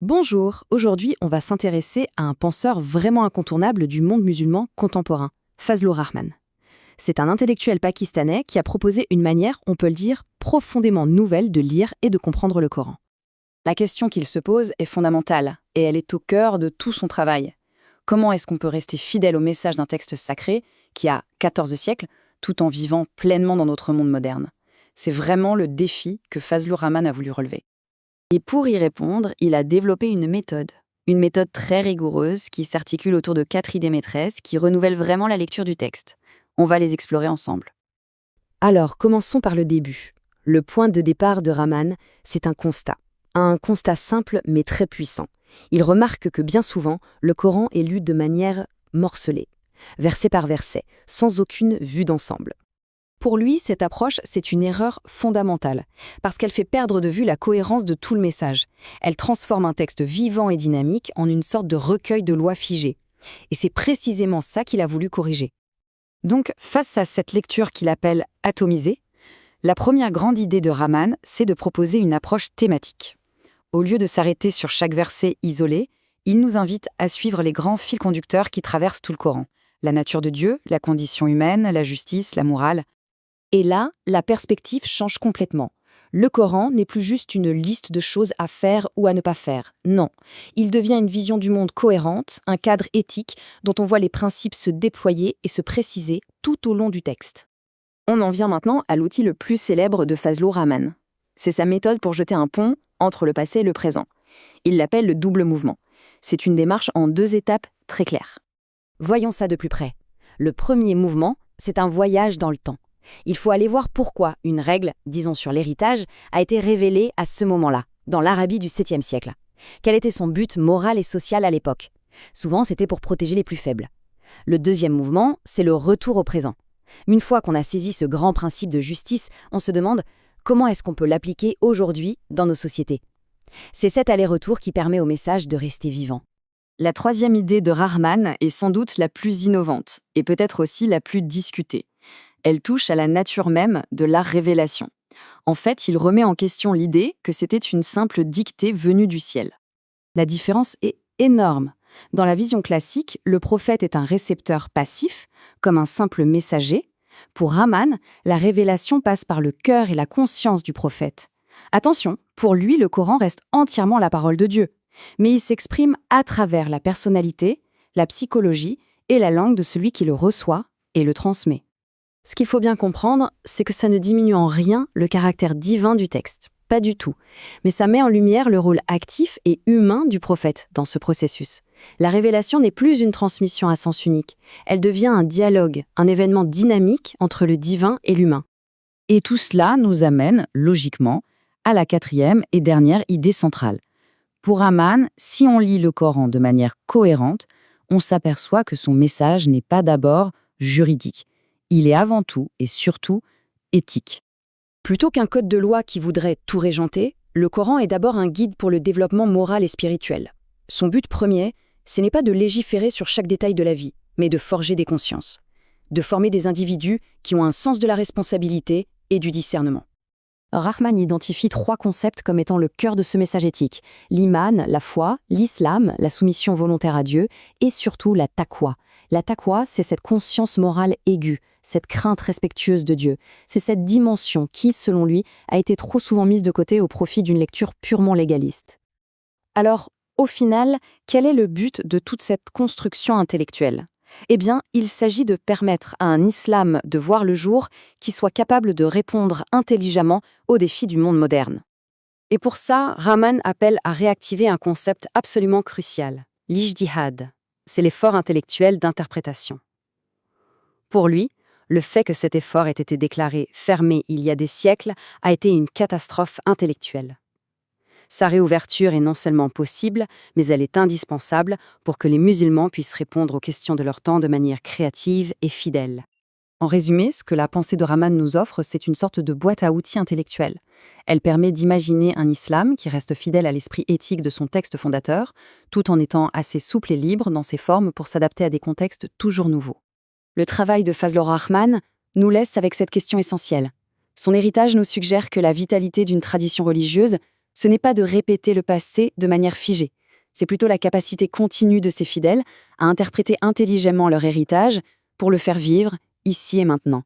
Bonjour, aujourd'hui on va s'intéresser à un penseur vraiment incontournable du monde musulman contemporain, Fazlur Rahman. C'est un intellectuel pakistanais qui a proposé une manière, on peut le dire, profondément nouvelle de lire et de comprendre le Coran. La question qu'il se pose est fondamentale, et elle est au cœur de tout son travail. Comment est-ce qu'on peut rester fidèle au message d'un texte sacré, qui a 14 siècles, tout en vivant pleinement dans notre monde moderne? C'est vraiment le défi que Fazlur Rahman a voulu relever. Et pour y répondre, il a développé une méthode. Une méthode très rigoureuse qui s'articule autour de 4 idées maîtresses qui renouvellent vraiment la lecture du texte. On va les explorer ensemble. Alors, commençons par le début. Le point de départ de Rahman, c'est un constat. Un constat simple mais très puissant. Il remarque que bien souvent, le Coran est lu de manière morcelée, verset par verset, sans aucune vue d'ensemble. Pour lui, cette approche, c'est une erreur fondamentale, parce qu'elle fait perdre de vue la cohérence de tout le message. Elle transforme un texte vivant et dynamique en une sorte de recueil de lois figées. Et c'est précisément ça qu'il a voulu corriger. Donc, face à cette lecture qu'il appelle atomisée, la première grande idée de Rahman, c'est de proposer une approche thématique. Au lieu de s'arrêter sur chaque verset isolé, il nous invite à suivre les grands fils conducteurs qui traversent tout le Coran. La nature de Dieu, la condition humaine, la justice, la morale. Et là, la perspective change complètement. Le Coran n'est plus juste une liste de choses à faire ou à ne pas faire. Non, il devient une vision du monde cohérente, un cadre éthique dont on voit les principes se déployer et se préciser tout au long du texte. On en vient maintenant à l'outil le plus célèbre de Fazlur Rahman. C'est sa méthode pour jeter un pont entre le passé et le présent. Il l'appelle le double mouvement. C'est une démarche en 2 étapes très claires. Voyons ça de plus près. Le premier mouvement, c'est un voyage dans le temps. Il faut aller voir pourquoi une règle, disons sur l'héritage, a été révélée à ce moment-là, dans l'Arabie du 7e siècle. Quel était son but moral et social à l'époque? Souvent, c'était pour protéger les plus faibles. Le deuxième mouvement, c'est le retour au présent. Une fois qu'on a saisi ce grand principe de justice, on se demande comment est-ce qu'on peut l'appliquer aujourd'hui dans nos sociétés. C'est cet aller-retour qui permet au message de rester vivant. La troisième idée de Rahman est sans doute la plus innovante, et peut-être aussi la plus discutée. Elle touche à la nature même de la révélation. En fait, il remet en question l'idée que c'était une simple dictée venue du ciel. La différence est énorme. Dans la vision classique, le prophète est un récepteur passif, comme un simple messager. Pour Rahman, la révélation passe par le cœur et la conscience du prophète. Attention, pour lui, le Coran reste entièrement la parole de Dieu, mais il s'exprime à travers la personnalité, la psychologie et la langue de celui qui le reçoit et le transmet. Ce qu'il faut bien comprendre, c'est que ça ne diminue en rien le caractère divin du texte. Pas du tout. Mais ça met en lumière le rôle actif et humain du prophète dans ce processus. La révélation n'est plus une transmission à sens unique. Elle devient un dialogue, un événement dynamique entre le divin et l'humain. Et tout cela nous amène, logiquement, à la 4e et dernière idée centrale. Pour Rahman, si on lit le Coran de manière cohérente, on s'aperçoit que son message n'est pas d'abord juridique. Il est avant tout et surtout éthique. Plutôt qu'un code de loi qui voudrait tout régenter, le Coran est d'abord un guide pour le développement moral et spirituel. Son but premier, ce n'est pas de légiférer sur chaque détail de la vie, mais de forger des consciences, de former des individus qui ont un sens de la responsabilité et du discernement. Rahman identifie 3 concepts comme étant le cœur de ce message éthique: l'iman, la foi, l'islam, la soumission volontaire à Dieu, et surtout la taqwa. La taqwa, c'est cette conscience morale aiguë, cette crainte respectueuse de Dieu. C'est cette dimension qui, selon lui, a été trop souvent mise de côté au profit d'une lecture purement légaliste. Alors, au final, quel est le but de toute cette construction intellectuelle? Eh bien, il s'agit de permettre à un islam de voir le jour qui soit capable de répondre intelligemment aux défis du monde moderne. Et pour ça, Rahman appelle à réactiver un concept absolument crucial, l'ijtihad. C'est l'effort intellectuel d'interprétation. Pour lui, le fait que cet effort ait été déclaré fermé il y a des siècles a été une catastrophe intellectuelle. Sa réouverture est non seulement possible, mais elle est indispensable pour que les musulmans puissent répondre aux questions de leur temps de manière créative et fidèle. En résumé, ce que la pensée de Rahman nous offre, c'est une sorte de boîte à outils intellectuelle. Elle permet d'imaginer un islam qui reste fidèle à l'esprit éthique de son texte fondateur, tout en étant assez souple et libre dans ses formes pour s'adapter à des contextes toujours nouveaux. Le travail de Fazlur Rahman nous laisse avec cette question essentielle. Son héritage nous suggère que la vitalité d'une tradition religieuse, ce n'est pas de répéter le passé de manière figée. C'est plutôt la capacité continue de ses fidèles à interpréter intelligemment leur héritage pour le faire vivre ici et maintenant.